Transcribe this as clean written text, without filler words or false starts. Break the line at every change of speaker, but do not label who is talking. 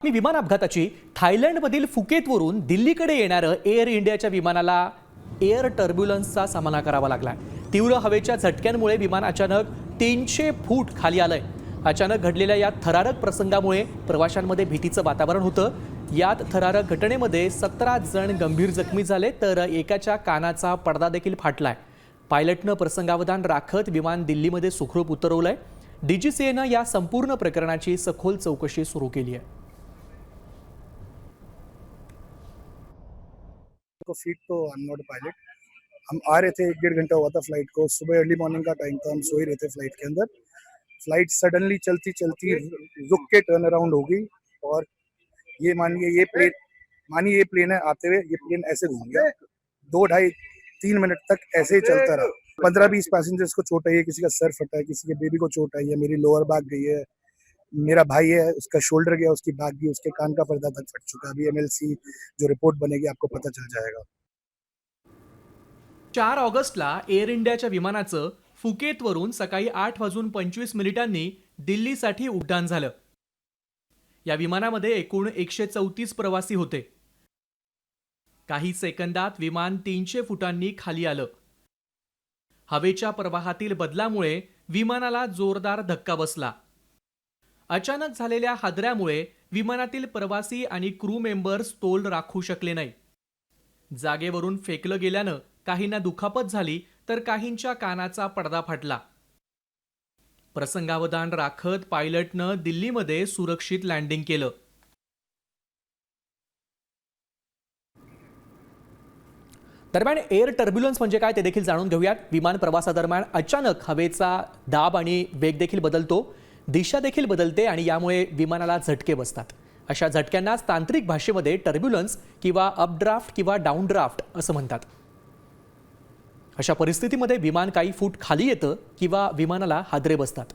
मी विमान अपघाताची थायलंडमधील फुकेतवरून दिल्लीकडे येणारं एअर इंडियाच्या विमानाला एअर टर्ब्युलन्सचा सामना करावा लागला। तीव्र हवेच्या झटक्यांमुळे विमान अचानक 300 फूट खाली आलंय। अचानक घडलेल्या या थरारक प्रसंगामुळे प्रवाशांमध्ये भीतीचं वातावरण होतं। यात थरारक घटनेमध्ये 17 जण गंभीर जखमी झाले तर एकाच्या कानाचा पडदा देखील फाटलाय। पायलटनं प्रसंगावधान राखत विमान दिल्लीमध्ये सुखरूप उतरवलंय। डीजीसीएनं या संपूर्ण प्रकरणाची सखोल चौकशी सुरू केली आहे।
को फीट तो आई एम नॉट पायलट। हम आ रहे थे, 1-1.5 घंटा हुआ था फ्लाइट को। सुबह अर्ली मॉर्निंग का टाइम था, हम सो ही रहे थे फ्लाइट के अंदर। फ्लाइट सडनली चलती चलती रुक के टर्न अराउंड हो गई और ये मानिए ये प्लेन है, आते हुए ये प्लेन ऐसे घूम गया। 2-2.5-3 मिनट तक ऐसे ही चलता रहा। 15-20 पैसेंजर्स को चोट आई है, किसी का सर फटा है, किसी के बेबी को चोट आई है, मेरी लोअर बैक गई है, मेरा भाई है उसका शोल्डर गया, उसकी बैक गई, उसके कान का पर्दा तक फट चुका है। अभी एमएलसी जो रिपोर्ट बनेगी आपको पता चल जाएगा।
4 ऑगस्टला एअर इंडियाच्या विमानाचं फुकेतवरून सकाळी 8:25 दिल्लीसाठी उड्डाण झालं। या विमानामध्ये एकूण 134 प्रवासी होते। काही सेकंदात विमान 300 फुटांनी खाली आलं। हवेच्या प्रवाहातील बदलामुळे विमानाला जोरदार धक्का बसला। अचानक झालेल्या हादऱ्यामुळे विमानातील प्रवासी आणि क्रू मेंबर्स तोल राखू शकले नाही। जागेवरून फेकलं गेल्यानं काहींना दुखापत झाली तर काहींच्या कानाचा पडदा फाटला। प्रसंगावधान राखत पायलटनं दिल्लीमध्ये सुरक्षित लँडिंग केलं। दरम्यान एअर टर्ब्युलन्स म्हणजे काय ते देखील जाणून घेऊयात। विमान प्रवासादरम्यान अचानक हवेचा दाब आणि वेग देखील बदलतो, दिशा देखील बदलते आणि यामुळे विमानाला झटके बसतात। अशा झटक्यांनाच तांत्रिक भाषेमध्ये टर्ब्युलन्स किंवा अपड्राफ्ट किंवा डाऊनड्राफ्ट असं म्हणतात। अशा परिस्थितीमध्ये विमान काही फूट खाली येतं किंवा विमानाला हादरे बसतात।